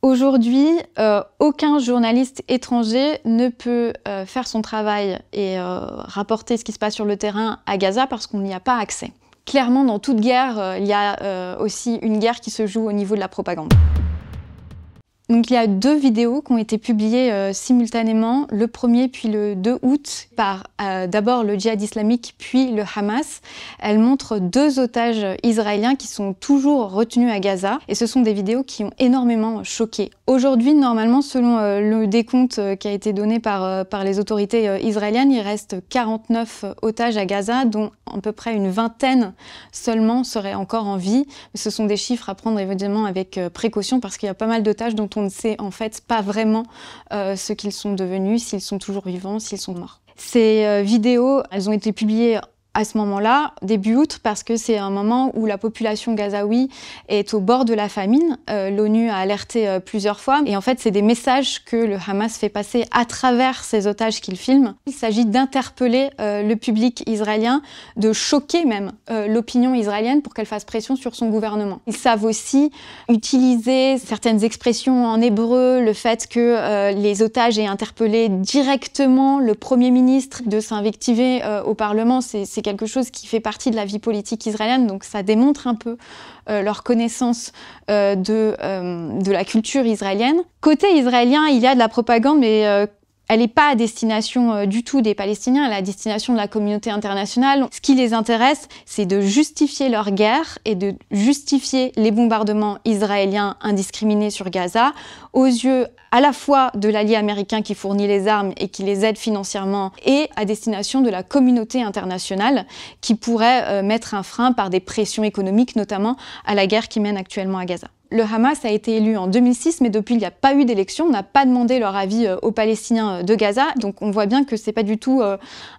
Aujourd'hui, aucun journaliste étranger ne peut faire son travail et rapporter ce qui se passe sur le terrain à Gaza parce qu'on n'y a pas accès. Clairement, dans toute guerre, il y a aussi une guerre qui se joue au niveau de la propagande. Donc il y a 2 vidéos qui ont été publiées simultanément, le 1er puis le 2 août, par d'abord le djihad islamique puis le Hamas. Elles montrent 2 otages israéliens qui sont toujours retenus à Gaza et ce sont des vidéos qui ont énormément choqué. Aujourd'hui, normalement, selon le décompte qui a été donné par les autorités israéliennes, il reste 49 otages à Gaza, dont à peu près une vingtaine seulement seraient encore en vie. Ce sont des chiffres à prendre évidemment avec précaution parce qu'il y a pas mal d'otages dont on ne sait en fait pas vraiment ce qu'ils sont devenus, s'ils sont toujours vivants, s'ils sont morts. Ces vidéos, elles ont été publiées à ce moment-là, début août, parce que c'est un moment où la population gazaoui est au bord de la famine. L'ONU a alerté plusieurs fois. Et en fait, c'est des messages que le Hamas fait passer à travers ces otages qu'il filme. Il s'agit d'interpeller le public israélien, de choquer même l'opinion israélienne pour qu'elle fasse pression sur son gouvernement. Ils savent aussi utiliser certaines expressions en hébreu, le fait que les otages aient interpellé directement le Premier ministre, de s'invectiver au Parlement, c'est quelque chose qui fait partie de la vie politique israélienne, donc ça démontre un peu leur connaissance de la culture israélienne. Côté israélien, il y a de la propagande, mais elle n'est pas à destination du tout des Palestiniens, elle est à destination de la communauté internationale. Ce qui les intéresse, c'est de justifier leur guerre et de justifier les bombardements israéliens indiscriminés sur Gaza aux yeux à la fois de l'allié américain qui fournit les armes et qui les aide financièrement et à destination de la communauté internationale qui pourrait mettre un frein par des pressions économiques, notamment à la guerre qui mène actuellement à Gaza. Le Hamas a été élu en 2006, mais depuis il n'y a pas eu d'élection, on n'a pas demandé leur avis aux Palestiniens de Gaza, donc on voit bien que c'est pas du tout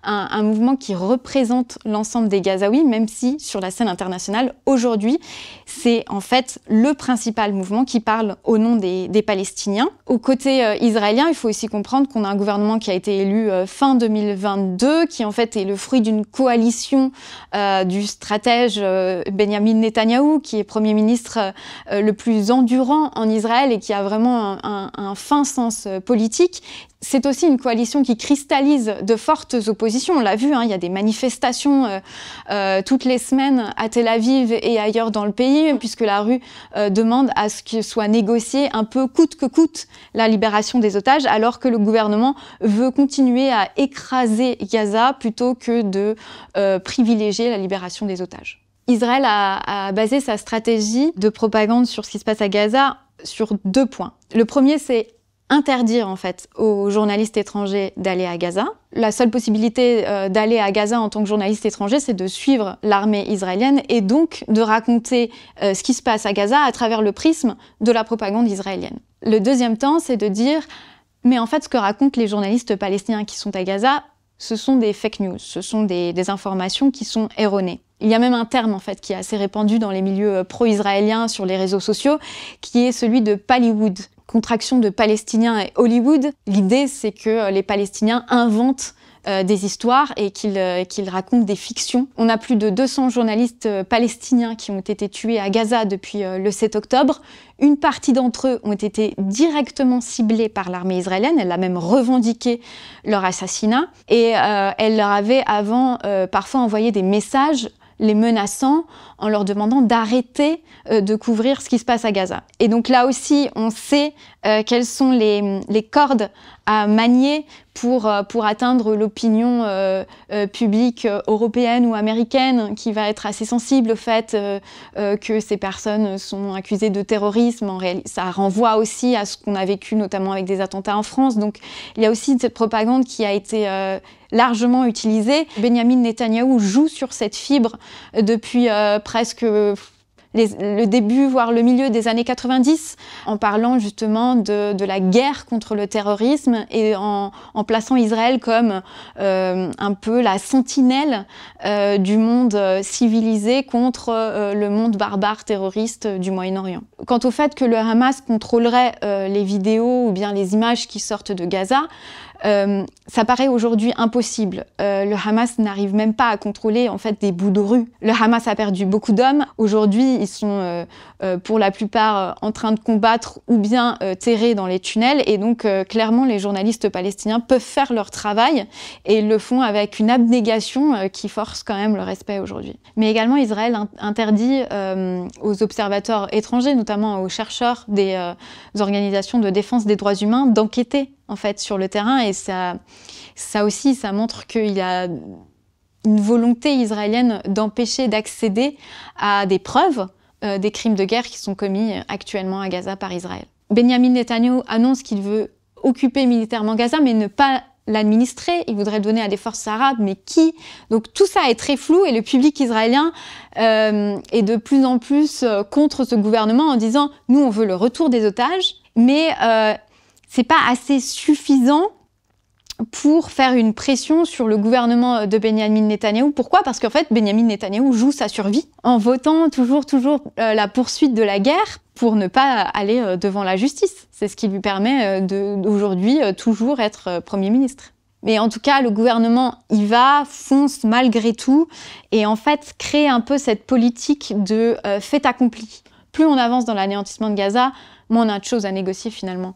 un mouvement qui représente l'ensemble des Gazaouis, même si sur la scène internationale, aujourd'hui, c'est en fait le principal mouvement qui parle au nom des Palestiniens. Au côté israélien, il faut aussi comprendre qu'on a un gouvernement qui a été élu fin 2022, qui en fait est le fruit d'une coalition du stratège Benyamin Netanyahou, qui est Premier ministre le plus endurant en Israël et qui a vraiment un fin sens politique. C'est aussi une coalition qui cristallise de fortes oppositions. On l'a vu, il y a des manifestations toutes les semaines à Tel Aviv et ailleurs dans le pays, puisque la rue demande à ce que soit négocié un peu coûte que coûte la libération des otages, alors que le gouvernement veut continuer à écraser Gaza plutôt que de privilégier la libération des otages. Israël a basé sa stratégie de propagande sur ce qui se passe à Gaza sur 2 points. Le premier, c'est interdire en fait aux journalistes étrangers d'aller à Gaza. La seule possibilité d'aller à Gaza en tant que journaliste étranger, c'est de suivre l'armée israélienne et donc de raconter ce qui se passe à Gaza à travers le prisme de la propagande israélienne. Le deuxième temps, c'est de dire « mais en fait, ce que racontent les journalistes palestiniens qui sont à Gaza, ce sont des fake news, ce sont des informations qui sont erronées ». Il y a même un terme en fait qui est assez répandu dans les milieux pro-israéliens sur les réseaux sociaux, qui est celui de Pallywood, contraction de Palestiniens et Hollywood. L'idée, c'est que les Palestiniens inventent des histoires et qu'ils racontent des fictions. On a plus de 200 journalistes palestiniens qui ont été tués à Gaza depuis le 7 octobre. Une partie d'entre eux ont été directement ciblés par l'armée israélienne. Elle a même revendiqué leur assassinat. Et elle leur avait avant parfois envoyé des messages les menaçant en leur demandant d'arrêter de couvrir ce qui se passe à Gaza. Et donc là aussi, on sait quelles sont les cordes à manier pour atteindre l'opinion publique européenne ou américaine qui va être assez sensible au fait que ces personnes sont accusées de terrorisme. En réalité, ça renvoie aussi à ce qu'on a vécu notamment avec des attentats en France. Donc il y a aussi cette propagande qui a été largement utilisée. Benyamin Netanyahou joue sur cette fibre depuis presque le début, voire le milieu des années 90, en parlant justement de la guerre contre le terrorisme et en plaçant Israël comme un peu la sentinelle du monde civilisé contre le monde barbare terroriste du Moyen-Orient. Quant au fait que le Hamas contrôlerait les vidéos ou bien les images qui sortent de Gaza, Ça paraît aujourd'hui impossible. Le Hamas n'arrive même pas à contrôler en fait des bouts de rue. Le Hamas a perdu beaucoup d'hommes. Aujourd'hui, ils sont pour la plupart en train de combattre ou bien terrés dans les tunnels. Et donc, clairement, les journalistes palestiniens peuvent faire leur travail et ils le font avec une abnégation qui force quand même le respect aujourd'hui. Mais également, Israël interdit aux observateurs étrangers, notamment aux chercheurs des organisations de défense des droits humains, d'enquêter en fait sur le terrain, et ça aussi, ça montre qu'il y a une volonté israélienne d'empêcher d'accéder à des preuves des crimes de guerre qui sont commis actuellement à Gaza par Israël. Benyamin Netanyahou annonce qu'il veut occuper militairement Gaza, mais ne pas l'administrer. Il voudrait le donner à des forces arabes, mais qui? Donc tout ça est très flou, et le public israélien est de plus en plus contre ce gouvernement en disant « nous, on veut le retour des otages », mais c'est pas assez suffisant pour faire une pression sur le gouvernement de Benyamin Netanyahou. Pourquoi? Parce qu'en fait, Benyamin Netanyahou joue sa survie en votant toujours la poursuite de la guerre pour ne pas aller devant la justice. C'est ce qui lui permet d'aujourd'hui toujours être Premier ministre. Mais en tout cas, le gouvernement y va, fonce malgré tout, et en fait crée un peu cette politique de fait accompli. Plus on avance dans l'anéantissement de Gaza, moins on a de choses à négocier finalement.